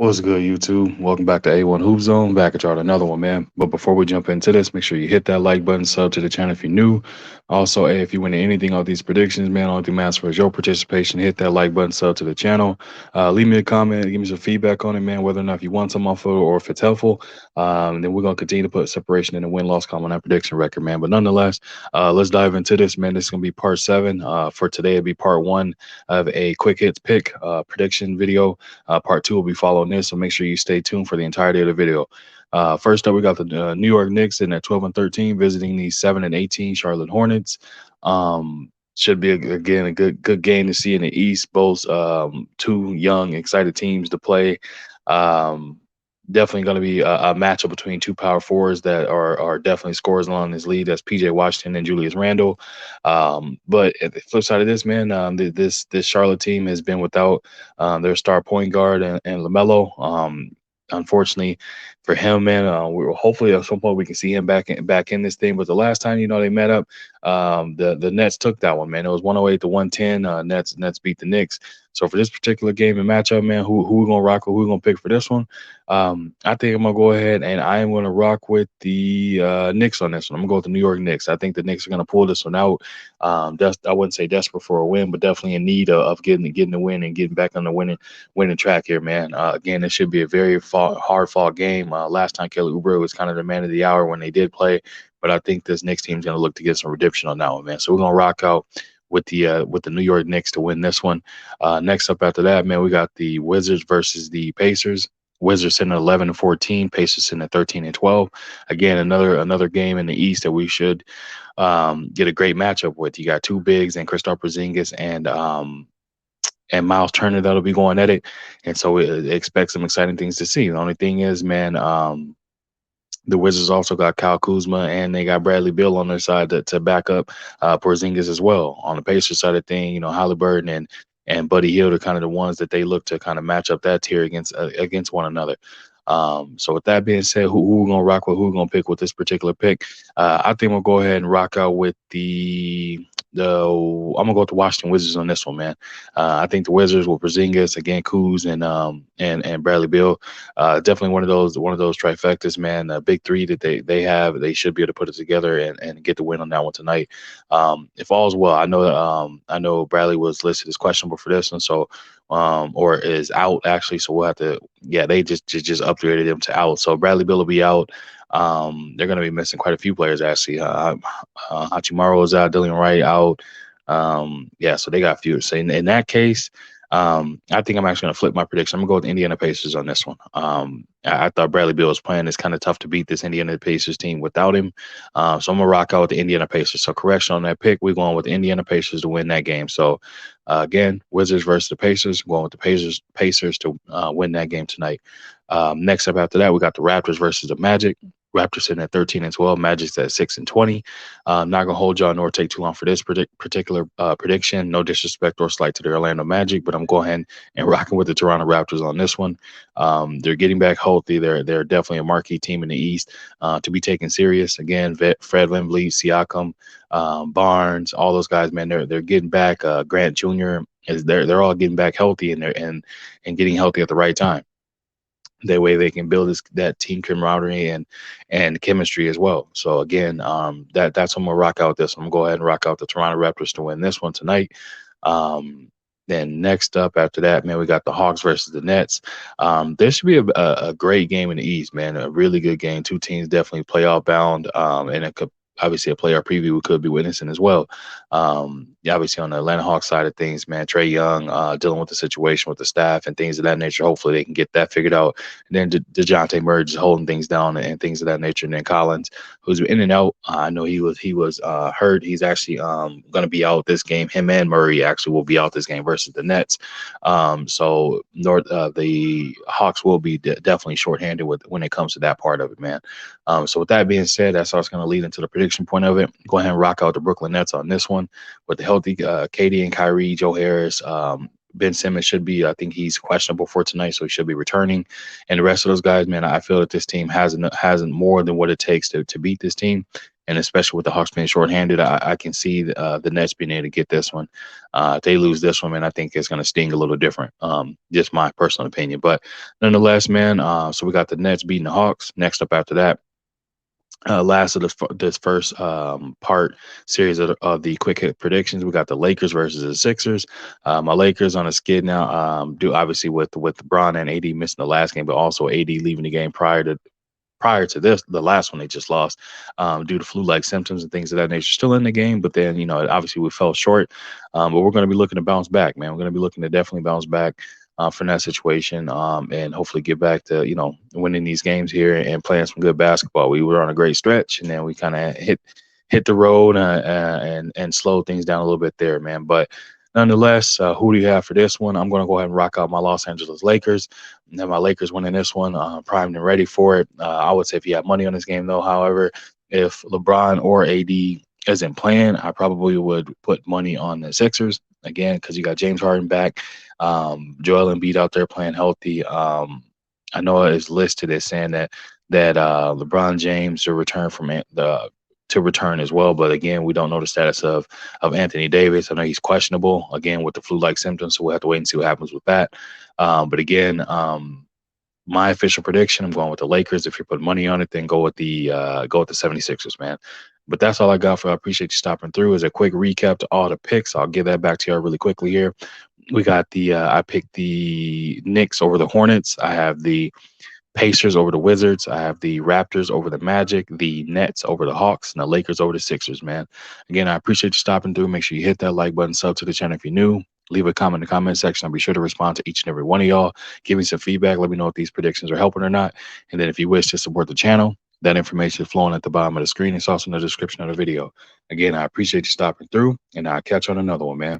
What's good, YouTube? Welcome back to A1 Hoop Zone. Back at y'all with another one, man. But before we jump into this, make sure you hit that like button, sub to the channel if you're new. Also, hey, if you win anything on these predictions, man, only thing matters for is your participation. Hit that like button, sub to the channel. Leave me a comment, give me some feedback on it, man, whether or not if you want some off of it or if it's helpful. Then we're going to continue to put separation in the win-loss column on that prediction record, man. But nonetheless, let's dive into this, man. This is going to be part 7. For today, it'll be part 1 of a quick hits pick prediction video. Part 2 will be following this, so make sure you stay tuned for the entirety of the video. First up, we got the New York Knicks in at 12 and 13, visiting the 7 and 18 Charlotte Hornets. Should be again a good game to see in the East. Both two young, excited teams to play. Definitely going to be a matchup between two power forwards that are definitely scorers along this lead. That's PJ Washington and Julius Randle. But at the flip side of this, man, this Charlotte team has been without their star point guard and LaMelo. Unfortunately for him, man, we will hopefully at some point we can see him back in this thing. But the last time they met up, the Nets took that one, man. It was 108 to 110. Nets beat the Knicks. So for this particular game and matchup, man, who we gonna rock with? Who we gonna pick for this one? I think I'm gonna go ahead and I am gonna rock with the Knicks on this one. I'm gonna go with the New York Knicks. I think the Knicks are gonna pull this one out. I wouldn't say desperate for a win, but definitely in need of getting the win and getting back on the winning track here, man. Again, it should be a very hard fought game. Last time Kelly Oubre was kind of the man of the hour when they did play, but I think this Knicks team's gonna look to get some redemption on that one, man. So we're gonna rock out with the New York Knicks to win this one. Next up after that, man, we got the Wizards versus the Pacers. Wizards sitting at 11 and 14, Pacers sitting at 13 and 12. Again, another game in the East that we should get a great matchup with. You got two bigs and Kristaps Porzingis and Miles Turner that'll be going at it, and so we expect some exciting things to see. The only thing is, man, the Wizards also got Kyle Kuzma and they got Bradley Beal on their side to back up Porzingis as well. On the Pacers side of thing, Halliburton and Buddy Hield are kind of the ones that they look to kind of match up that tier against one another. So with that being said, who we're gonna rock with, who we're gonna pick with this particular pick? I think we'll go ahead and rock out with I'm gonna go with the Washington Wizards on this one, man. I think the Wizards with Porzingis again, Kuz and Bradley Beal, definitely one of those trifectas, man. A big three that they have, they should be able to put it together and get the win on that one tonight. If all's well, I know Bradley was listed as questionable for this one, so or is out actually. So we'll have to, they just upgraded him to out. So Bradley Beal will be out. They're going to be missing quite a few players actually. Hachimaro is out, Dylan Wright out. So they got few. So in that case, I think I'm actually going to flip my prediction. I'm going to go with the Indiana Pacers on this one. I thought Bradley Beal was playing. It's kind of tough to beat this Indiana Pacers team without him. So I'm going to rock out with the Indiana Pacers. So correction on that pick, we're going with the Indiana Pacers to win that game. So again, Wizards versus the Pacers. I'm going with the Pacers to win that game tonight. Next up after that, we got the Raptors versus the Magic. Raptors sitting at 13 and 12. Magic's at 6 and 20. Not gonna hold y'all nor take too long for this particular prediction. No disrespect or slight to the Orlando Magic, but I'm going ahead and rocking with the Toronto Raptors on this one. They're getting back healthy. They're definitely a marquee team in the East to be taken serious. Again, Fred VanVleet, Siakam, Barnes, all those guys, man. They're getting back. Grant Jr. They're all getting back healthy and getting healthy at the right time. That way they can build that team camaraderie and chemistry as well. So again, that's what I'm gonna rock out this. I'm gonna go ahead and rock out the Toronto Raptors to win this one tonight. Then next up after that, man, we got the Hawks versus the Nets. There should be a great game in the East, man. A really good game. Two teams definitely playoff bound, and it could obviously a player preview we could be witnessing as well. Obviously on the Atlanta Hawks side of things, man, Trae Young dealing with the situation with the staff and things of that nature. Hopefully they can get that figured out. And then DeJounte Murray just holding things down and things of that nature. And then Collins, who's in and out. I know he was hurt. He's actually going to be out this game. Him and Murray actually will be out this game versus the Nets. So the Hawks will be definitely shorthanded when it comes to that part of it, man. So with that being said, that's how it's going to lead into the prediction point of it. Go ahead and rock out the Brooklyn Nets on this one with the healthy KD and Kyrie, Joe Harris. Ben Simmons should be, I think he's questionable for tonight, so he should be returning. And the rest of those guys, man, I feel that this team hasn't more than what it takes to beat this team. and especially with the Hawks being shorthanded, I can see the Nets being able to get this one. If they lose this one, man, I think it's going to sting a little different. Just my personal opinion, but nonetheless, man. So we got the Nets beating the Hawks. Next up after that, last of this first part series of the quick hit predictions, we got the Lakers versus the Sixers. My Lakers on a skid now, do obviously with Bron and AD missing the last game, but also AD leaving the game prior to this, the last one they just lost, due to flu-like symptoms and things of that nature. Still in the game, but then, obviously we fell short. But we're going to be looking to bounce back, man. We're going to be looking to definitely bounce back from that situation, and hopefully get back to, winning these games here and playing some good basketball. We were on a great stretch, and then we kind of hit the road, and slowed things down a little bit there, man. But nonetheless, who do you have for this one? I'm going to go ahead and rock out my Los Angeles Lakers. And then my Lakers winning this one, primed and ready for it. I would say if you have money on this game, though, however, if LeBron or AD isn't playing, I probably would put money on the Sixers again, because you got James Harden back, Joel Embiid out there playing healthy. I know it's listed as saying that LeBron James to return as well, but again, we don't know the status of Anthony Davis. I know he's questionable again with the flu-like symptoms, so we'll have to wait and see what happens with that. But again, my official prediction, I'm going with the Lakers. If you're putting money on it, then go with the 76ers, man. But that's all I got for. I appreciate you stopping through. As a quick recap to all the picks, I'll give that back to you really quickly here. We got I picked the Knicks over the Hornets. I have the Pacers over the Wizards. I have the Raptors over the Magic, the Nets over the Hawks, and the Lakers over the Sixers, man. Again, I appreciate you stopping through. Make sure you hit that like button, sub to the channel if you're new. Leave a comment in the comment section. I'll be sure to respond to each and every one of y'all. Give me some feedback. Let me know if these predictions are helping or not. And then if you wish to support the channel, that information is flowing at the bottom of the screen. It's also in the description of the video. Again, I appreciate you stopping through, and I'll catch you on another one, man.